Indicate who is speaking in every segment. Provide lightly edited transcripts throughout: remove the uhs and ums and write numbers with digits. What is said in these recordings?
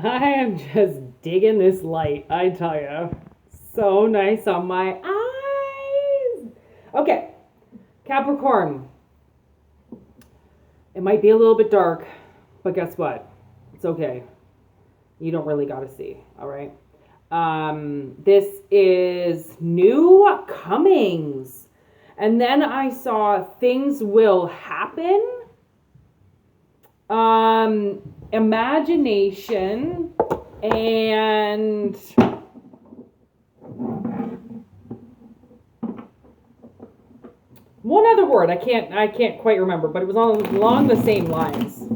Speaker 1: I am just digging this light, I tell you. So nice on my eyes. Okay, Capricorn. It might be a little bit dark, but guess what? It's okay. You don't really got to see, all right? This is new comings. And then I saw things will happen. Imagination and one other word I can't quite remember, but it was along the same lines.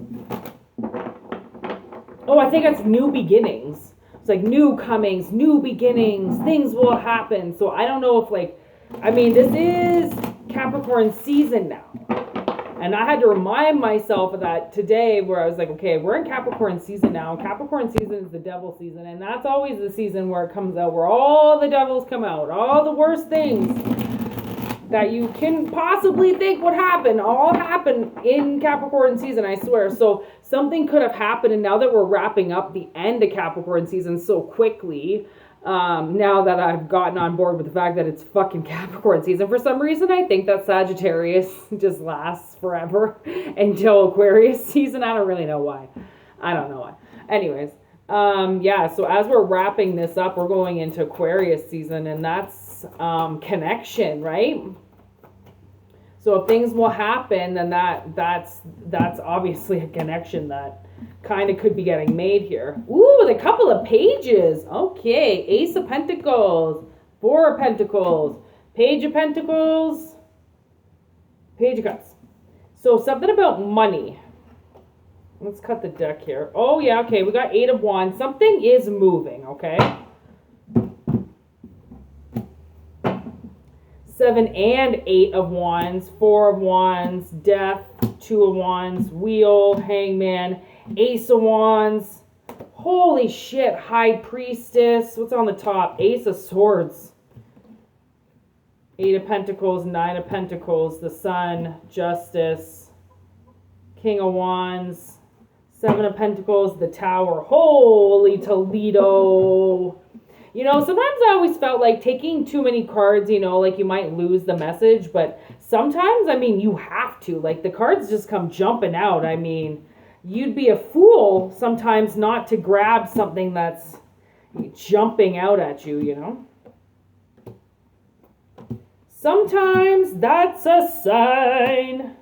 Speaker 1: Oh, I think it's new beginnings. It's like new comings, new beginnings, things will happen. So I don't know if this is Capricorn season now. And I had to remind myself of that today where I was like, okay, we're in Capricorn season now. Capricorn season is the devil season. And that's always the season where it comes out, where all the devils come out. All the worst things that you can possibly think would happen all happen in Capricorn season, I swear. So something could have happened. And now that we're wrapping up the end of Capricorn season so quickly, now that I've gotten on board with the fact that it's fucking Capricorn season, for some reason I think that Sagittarius just lasts forever until Aquarius season. I don't really know why. I don't know why. Anyways, so as we're wrapping this up, we're going into Aquarius season, and that's connection, right? So if things will happen, then that's obviously a connection that kind of could be getting made here. Ooh, with a couple of pages. Okay, Ace of Pentacles, Four of Pentacles, Page of Pentacles, Page of Cups. So something about money. Let's cut the deck here. Oh yeah, okay, we got Eight of Wands. Something is moving, okay? Seven and Eight of Wands, Four of Wands, Death, Two of Wands, Wheel, Hangman, Ace of Wands. Holy shit, High Priestess. What's on the top? Ace of Swords. Eight of Pentacles, Nine of Pentacles, the Sun, Justice, King of Wands, Seven of Pentacles, the Tower. Holy Toledo. You know, sometimes I always felt like taking too many cards, you might lose the message, but sometimes, you have to. Like, the cards just come jumping out. You'd be a fool sometimes not to grab something that's jumping out at you, Sometimes that's a sign.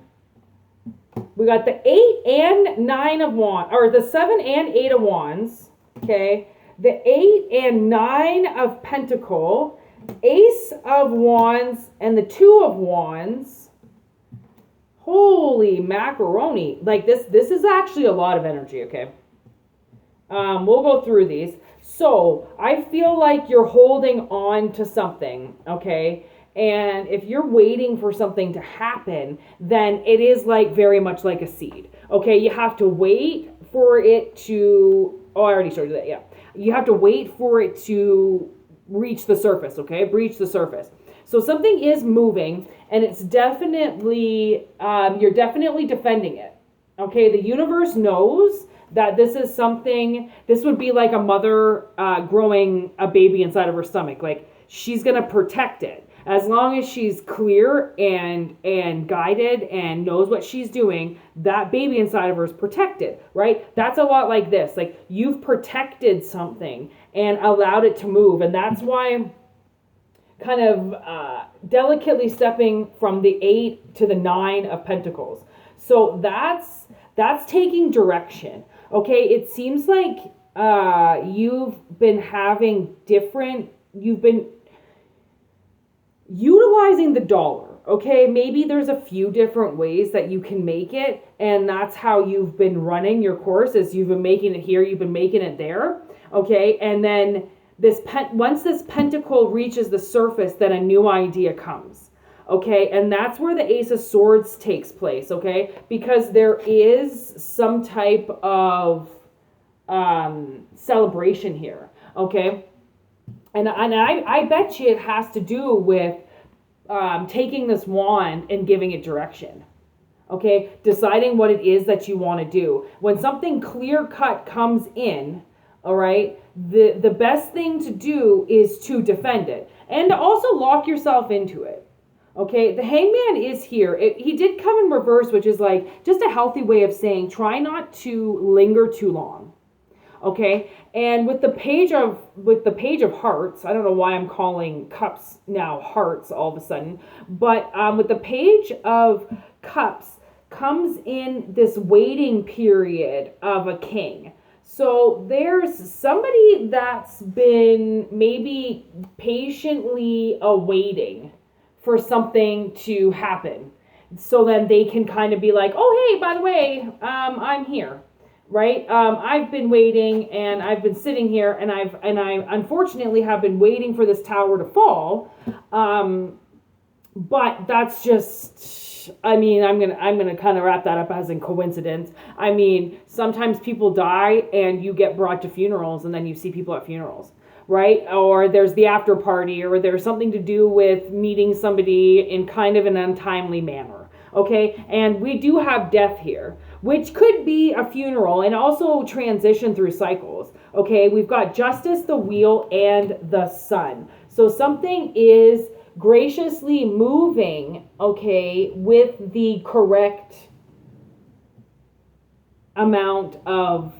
Speaker 1: We got the 8 and 9 of Wands, or the 7 and 8 of Wands, okay? The 8 and 9 of Pentacle, Ace of Wands, and the 2 of Wands. Holy macaroni. Like, this is actually a lot of energy, okay? We'll go through these. So, I feel like you're holding on to something, okay? And if you're waiting for something to happen, then it is very much like a seed, okay? You have to wait for it to... Oh, I already showed you that, yeah. You have to wait for it to reach the surface, okay? Breach the surface. So something is moving, and it's definitely, you're definitely defending it, okay? The universe knows that this is something, this would be like a mother growing a baby inside of her stomach. Like, she's going to protect it. As long as she's clear and guided and knows what she's doing, that baby inside of her is protected, right? That's a lot like this. Like, you've protected something and allowed it to move. And that's why kind of delicately stepping from the 8 to the 9 of Pentacles. So that's taking direction, okay? It seems like you've been utilizing the dollar, okay? Maybe there's a few different ways that you can make it, and that's how you've been running your course, is you've been making it here, you've been making it there, okay? And then once this pentacle reaches the surface, then a new idea comes, okay? And that's where the Ace of Swords takes place, okay? Because there is some type of celebration here, okay? And I bet you it has to do with taking this wand and giving it direction. Okay? Deciding what it is that you want to do. When something clear cut comes in, All right. The best thing to do is to defend it and to also lock yourself into it. Okay, the hangman is here. He did come in reverse, which is like just a healthy way of saying try not to linger too long. Okay, and with the page of hearts, I don't know why I'm calling cups now hearts all of a sudden, but with the page of cups comes in this waiting period of a king. So there's somebody that's been maybe patiently awaiting for something to happen. So then they can kind of be like, oh, hey, by the way, I'm here, right? I've been waiting and I've been sitting here and I unfortunately have been waiting for this tower to fall. But that's just, I mean, I'm gonna kind of wrap that up as in coincidence. I mean, sometimes people die and you get brought to funerals and then you see people at funerals, right? Or there's the after party, or there's something to do with meeting somebody in kind of an untimely manner, okay? And we do have death here, which could be a funeral and also transition through cycles, okay? We've got justice, the wheel, and the sun. So something is graciously moving, okay, with the correct amount of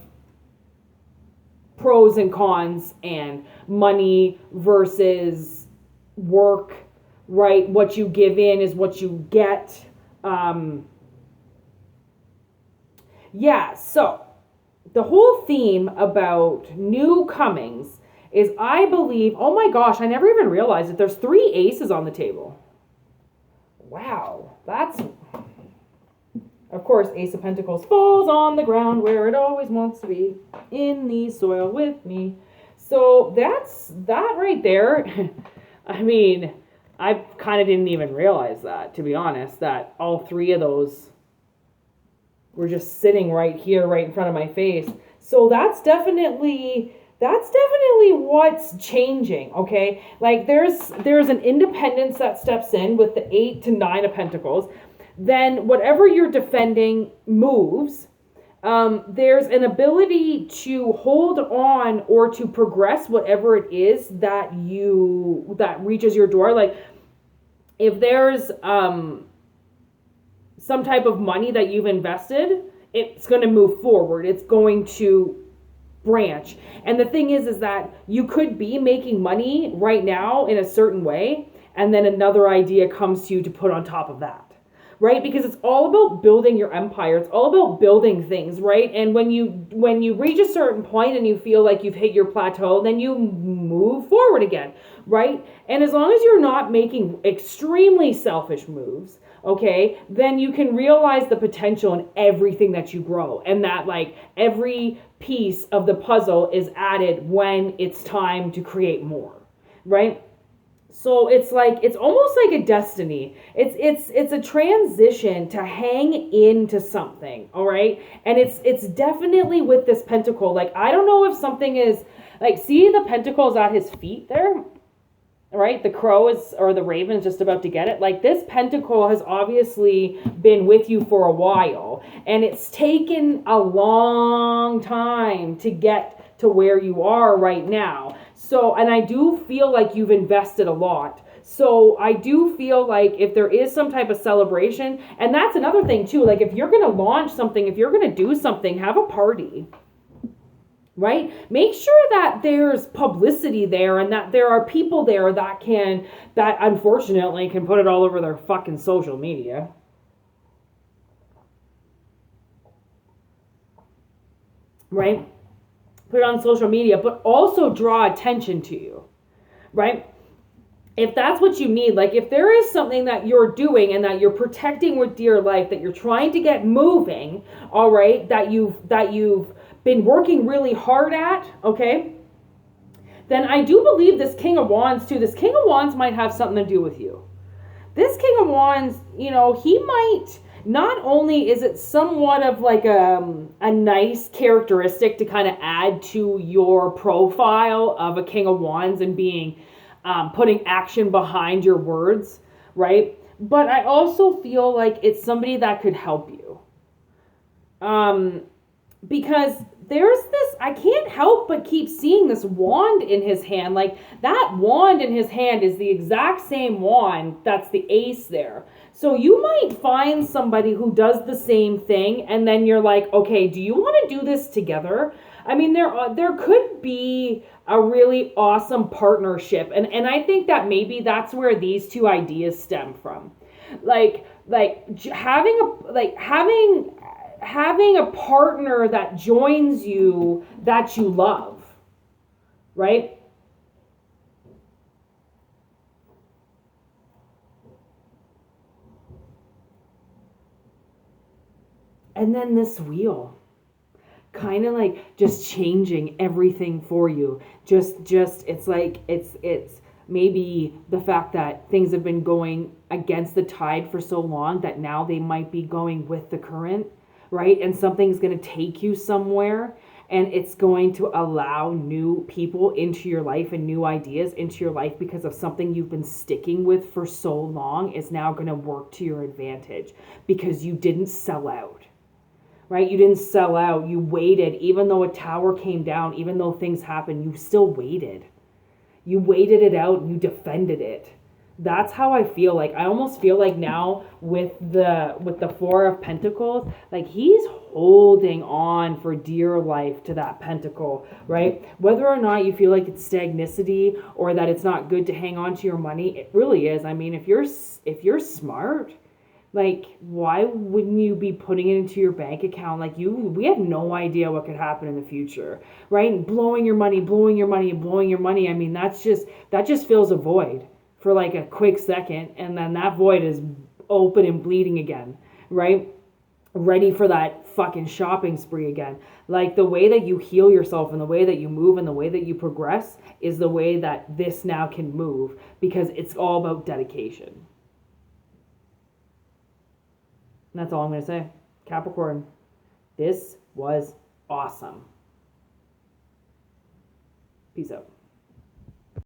Speaker 1: pros and cons and money versus work, right? What you give in is what you get. Yeah, so the whole theme about new comings is, I believe, oh my gosh, I never even realized that there's 3 aces on the table. Wow, that's, of course, Ace of Pentacles falls on the ground where it always wants to be, in the soil with me. So that's that right there. I mean, I kind of didn't even realize that, to be honest, that all 3 of those were just sitting right here, right in front of my face. So that's definitely what's changing, okay? Like there's an independence that steps in with the 8 to 9 of Pentacles. Then whatever you're defending moves. There's an ability to hold on or to progress whatever it is that reaches your door. Like if there's some type of money that you've invested, it's going to move forward. It's going to branch. And the thing is that you could be making money right now in a certain way, and then another idea comes to you to put on top of that, right? Because it's all about building your empire. It's all about building things, right? And when you reach a certain point and you feel like you've hit your plateau, then you move forward again, right? And as long as you're not making extremely selfish moves, okay, then you can realize the potential in everything that you grow, and that like every piece of the puzzle is added when it's time to create more, right? So it's like, it's almost like a destiny. It's a transition to hang into something, all right? And it's definitely with this pentacle. Like, I don't know if something is, like, see the pentacles at his feet there? Right? The crow is, or the raven is just about to get it. Like, this pentacle has obviously been with you for a while, and it's taken a long time to get to where you are right now. So, and I do feel like you've invested a lot. So I do feel like if there is some type of celebration, and that's another thing too, like if you're going to launch something, if you're going to do something, have a party. Right? Make sure that there's publicity there and that there are people there that unfortunately can put it all over their fucking social media. Right? Put it on social media, but also draw attention to you. Right? If that's what you need, like if there is something that you're doing and that you're protecting with dear life, that you're trying to get moving, all right, that you've been working really hard at, okay, then I do believe this King of Wands too. This King of Wands might have something to do with you. This King of Wands, you know, he might, not only is it somewhat of like a nice characteristic to kind of add to your profile of a King of Wands and being, putting action behind your words, right? But I also feel like it's somebody that could help you. because there's this, I can't help but keep seeing this wand in his hand. Like that wand in his hand is the exact same wand that's the ace there. So you might find somebody who does the same thing, and then you're like, okay, do you want to do this together? I mean, there could be a really awesome partnership, and I think that maybe that's where these two ideas stem from, having a partner that joins you that you love, right? And then this wheel, kind of like just changing everything for you. Just it's like it's maybe the fact that things have been going against the tide for so long that now they might be going with the current, right? And something's going to take you somewhere, and it's going to allow new people into your life and new ideas into your life because of something you've been sticking with for so long is now going to work to your advantage because you didn't sell out, right? You didn't sell out. You waited. Even though a tower came down, even though things happened, you still waited. You waited it out and you defended it. That's how I feel. Like I almost feel like now with the Four of Pentacles, like he's holding on for dear life to that pentacle, right? Whether or not you feel like it's stagnicity or that it's not good to hang on to your money, it really is. I mean, if you're smart, like why wouldn't you be putting it into your bank account? Like we have no idea what could happen in the future, right? And blowing your money, blowing your money, blowing your money. I mean, that just fills a void for like a quick second, and then that void is open and bleeding again, right? Ready for that fucking shopping spree again. Like the way that you heal yourself and the way that you move and the way that you progress is the way that this now can move, because it's all about dedication. And that's all I'm going to say. Capricorn, this was awesome. Peace out.